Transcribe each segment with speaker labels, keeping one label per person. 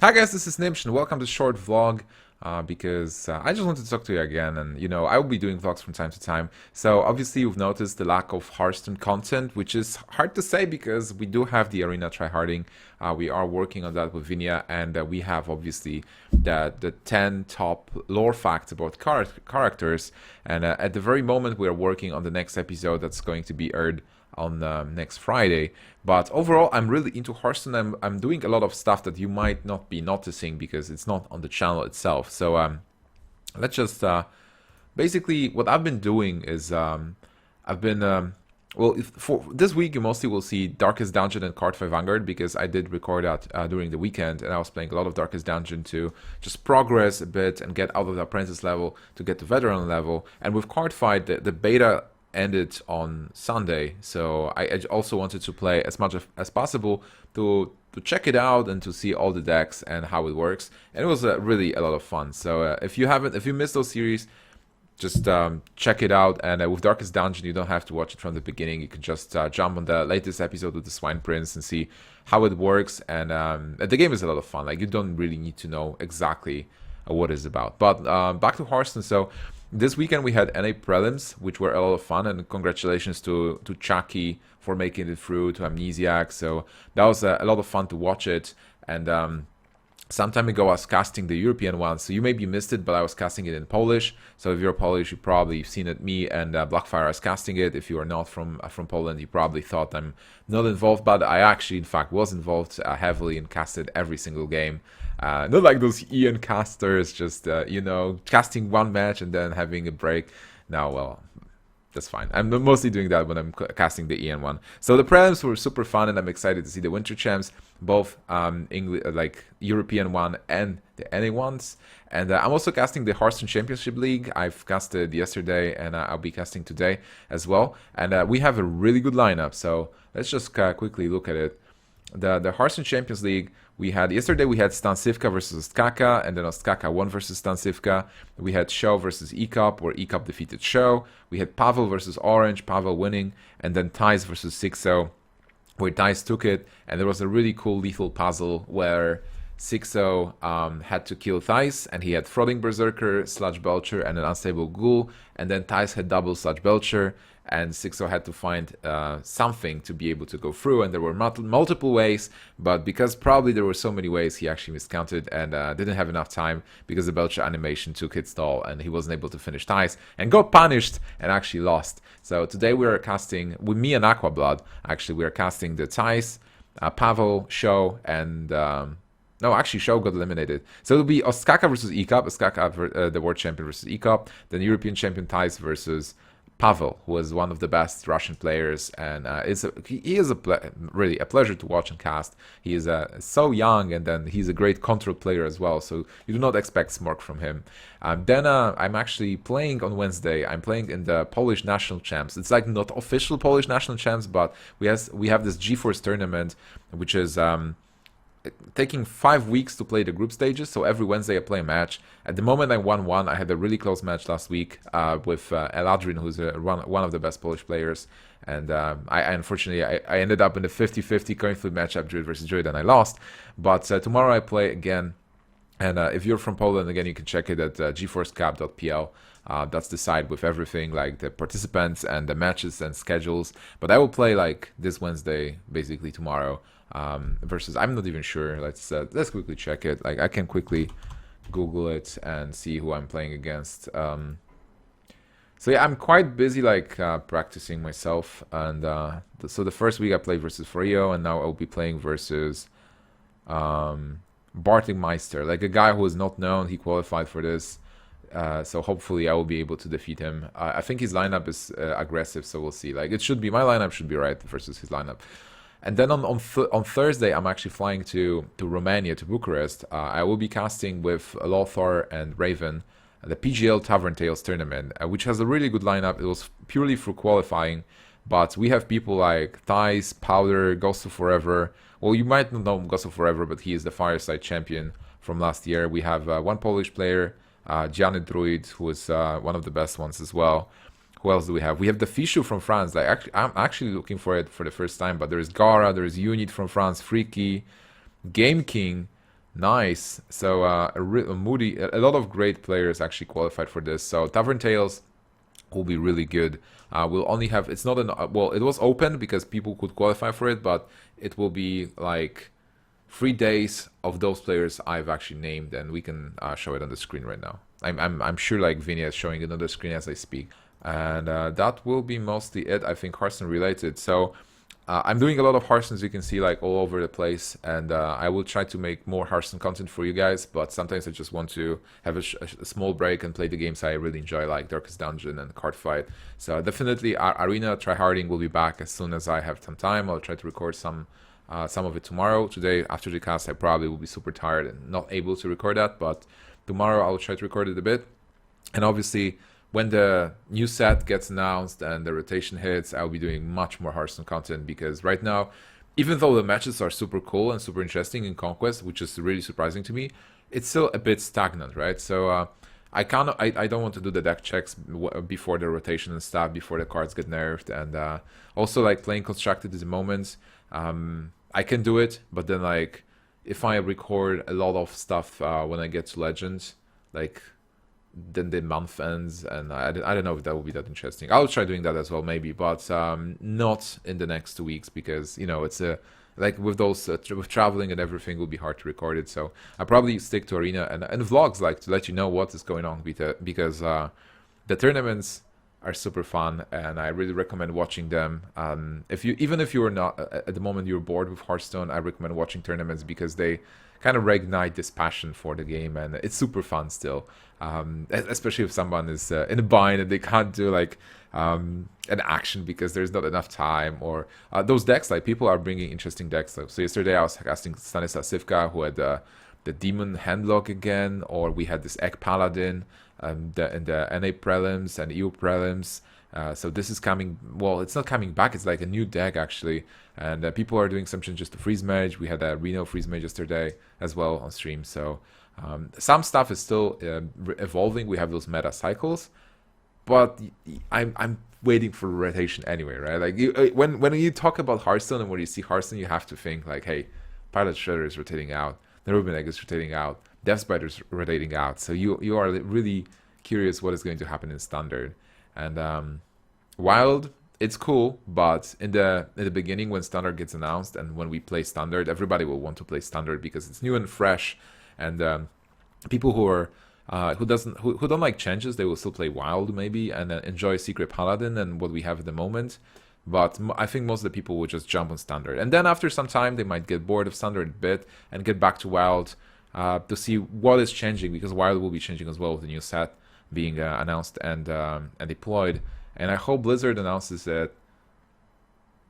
Speaker 1: Hi guys, this is Gnimsh and welcome to this short vlog because I just wanted to talk to you again, and I will be doing vlogs from time to time. So obviously you've noticed the lack of Hearthstone content, which is hard to say because we do have the arena tryharding. We are working on that with Vinia, and we have obviously the 10 top lore facts about characters. And at the very moment we are working on the next episode that's going to be aired on next Friday. But overall, I'm really into Hearthstone. I'm doing a lot of stuff that you might not be noticing because it's not on the channel itself. So let's just basically what I've been doing is I've been for this week you mostly will see Darkest Dungeon and Card 5 Vanguard because I did record that during the weekend, and I was playing a lot of Darkest Dungeon to just progress a bit and get out of the apprentice level to get to veteran level. And with Card 5, the beta ended on Sunday, so I also wanted to play as much as possible to check it out and to see all the decks and how it works. And it was really a lot of fun. So if you missed those series, just check it out. And with Darkest Dungeon, you don't have to watch it from the beginning. You can just jump on the latest episode with the Swine Prince and see how it works. And the game is a lot of fun. Like, you don't really need to know exactly what it's about. But back to Hearthstone. So this weekend we had NA prelims, which were a lot of fun, and congratulations to Chucky for making it through to Amnesiac. So that was a lot of fun to watch it. And some time ago I was casting the European one, so you maybe missed it, but I was casting it in Polish. So if you're Polish, you probably seen it. Me and Blackfire is casting it. If you are not from Poland, you probably thought I'm not involved, but I actually, in fact, was involved heavily and casted every single game. Not like those Ian casters, just casting one match and then having a break. Now, well, that's fine. I'm mostly doing that when I'm casting the EN one. So the prelims were super fun, and I'm excited to see the Winter Champs, both English, like European one and the NA ones. And I'm also casting the Hearthstone Championship League. I've casted yesterday, and I'll be casting today as well. And we have a really good lineup. So let's just quickly look at it. The Hearthstone Champions League, we had yesterday Stansivka versus Ostkaka, and then Ostkaka won versus Stansivka. We had Show versus Ecop, where Ecop defeated Show. We had Pavel versus Orange, Pavel winning, and then Thais versus Sixo, where Thais took it. And there was a really cool lethal puzzle where Sixo had to kill Thais, and he had Frothing Berserker, Sludge Belcher, and an Unstable Ghoul, and then Thais had double Sludge Belcher, and Sixo had to find something to be able to go through, and there were multiple ways, but because probably there were so many ways, he actually miscounted and didn't have enough time because the Belcher animation took its toll, and he wasn't able to finish Thais, and got punished and actually lost. So today we are casting, with me and Aquablood, actually we are casting the Thais, Pavel, Show, and no, actually, Show got eliminated. So it'll be Ostkaka versus Ecop, Ostkaka, the world champion versus Ecop, then European champion Thais versus Pavel, who is one of the best Russian players, and he is really a pleasure to watch and cast. He is so young, and then he's a great control player as well, so you do not expect smoke from him. Then I'm actually playing on Wednesday. I'm playing in the Polish National Champs. It's like not official Polish National Champs, but we have this GeForce tournament, which is taking 5 weeks to play the group stages, so every Wednesday I play a match. At the moment I won one. I had a really close match last week with Eladrin, who's one of the best Polish players, and I unfortunately I ended up in the 50-50 coin flip matchup, Druid versus Druid, and I lost. But tomorrow I play again, and if you're from Poland, again, you can check it at geforcecap.pl. That's the site with everything, like the participants and the matches and schedules. But I will play like this Wednesday, basically tomorrow, versus, I'm not even sure. Let's quickly check it. Like, I can quickly Google it and see who I'm playing against. So yeah, I'm quite busy like practicing myself, and so the first week I played versus Frio, and now I'll be playing versus Bartik Meister, like a guy who is not known. He qualified for this. So hopefully I will be able to defeat him. I think his lineup is aggressive, so we'll see. Like, it should be, my lineup should be right versus his lineup. And then on Thursday, I'm actually flying to Romania, to Bucharest. I will be casting with Lothar and Raven, the PGL Tavern Tales tournament, which has a really good lineup. It was purely for qualifying, but we have people like Thais, Powder, Ghost of Forever. Well, you might not know Ghost of Forever, but he is the Fireside champion from last year. We have one Polish player, Gianni Druid, who is one of the best ones as well. Who else do we have? We have the Fichu from France. Like, I'm actually looking for it for the first time, but there's Gara, there's Unit from France, Freaky, Game King, Nice. So a lot of great players actually qualified for this. So Tavern Tales will be really good. We'll only have, it's not an, well, it was open because people could qualify for it, but it will be like 3 days of those players I've actually named, and we can show it on the screen right now. I'm sure like Vinia is showing it on the screen as I speak. And that will be mostly it, I think, Hearthstone related. So I'm doing a lot of Hearthstone, as you can see, like all over the place, and I will try to make more Hearthstone content for you guys, but sometimes I just want to have a small break and play the games I really enjoy, like Darkest Dungeon and Cardfight. So definitely Arena Tryharding will be back as soon as I have some time. I'll try to record some of it tomorrow. Today, after the cast, I probably will be super tired and not able to record that, but tomorrow I'll try to record it a bit. And obviously, when the new set gets announced and the rotation hits, I'll be doing much more Hearthstone content, because right now, even though the matches are super cool and super interesting in Conquest, which is really surprising to me, it's still a bit stagnant, right? So I don't want to do the deck checks before the rotation and stuff, before the cards get nerfed, and also like playing Constructed at the moment. I can do it, but then like if I record a lot of stuff when I get to Legends, like then the month ends, and I don't know if that will be that interesting. I'll try doing that as well, maybe, but not in the next 2 weeks, because you know it's a like with those with traveling and everything, will be hard to record it. So I probably stick to Arena and vlogs, like to let you know what is going on, because the tournaments are super fun, and I really recommend watching them. Even if you are not at the moment you're bored with Hearthstone, I recommend watching tournaments, because they kind of reignite this passion for the game, and it's super fun still. Especially if someone is in a bind and they can't do like an action because there's not enough time, or those decks, like people are bringing interesting decks. So yesterday I was casting Stanislav Sivka, who had the Demon Handlock again, or we had this Egg Paladin in the NA prelims and EU prelims. So this is coming, well, it's not coming back, it's like a new deck actually, and people are doing some changes to Freeze Mage. We had a Reno Freeze Mage yesterday as well on stream, so some stuff is still evolving. We have those meta cycles, but I'm waiting for rotation anyway, right? Like when you talk about Hearthstone and when you see Hearthstone, you have to think like, hey, Pilot Shredder is rotating out, the Ruben Egg is rotating out, Death Spider is rotating out, so you are really curious what is going to happen in Standard. And Wild, it's cool, but in the beginning, when Standard gets announced and when we play Standard, everybody will want to play Standard because it's new and fresh, and people who are who don't like changes, they will still play Wild maybe, and enjoy Secret Paladin and what we have at the moment. But I think most of the people will just jump on Standard, and then after some time they might get bored of Standard a bit and get back to Wild to see what is changing, because Wild will be changing as well with the new set being announced and deployed. And I hope Blizzard announces it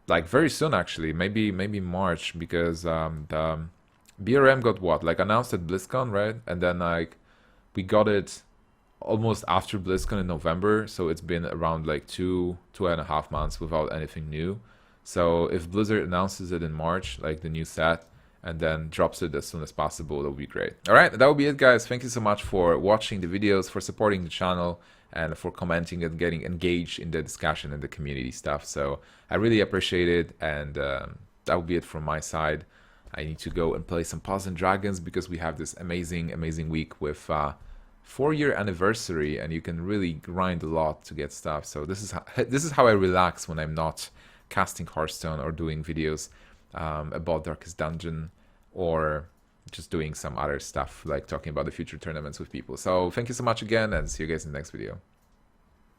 Speaker 1: like very soon, actually, maybe March, because the BRM got what, like announced at BlizzCon, right? And then like we got it almost after BlizzCon in November, so it's been around like two and a half months without anything new. So if Blizzard announces it in March, like the new set, and then drops it as soon as possible, that would be great. All right, that will be it, guys. Thank you so much for watching the videos, for supporting the channel, and for commenting and getting engaged in the discussion and the community stuff. So I really appreciate it, and that will be it from my side. I need to go and play some Paws and Dragons, because we have this amazing week with 4-year anniversary, and you can really grind a lot to get stuff. So this is how I relax when I'm not casting Hearthstone or doing videos about Darkest Dungeon, or just doing some other stuff like talking about the future tournaments with people. So thank you so much again, and see you guys in the next video.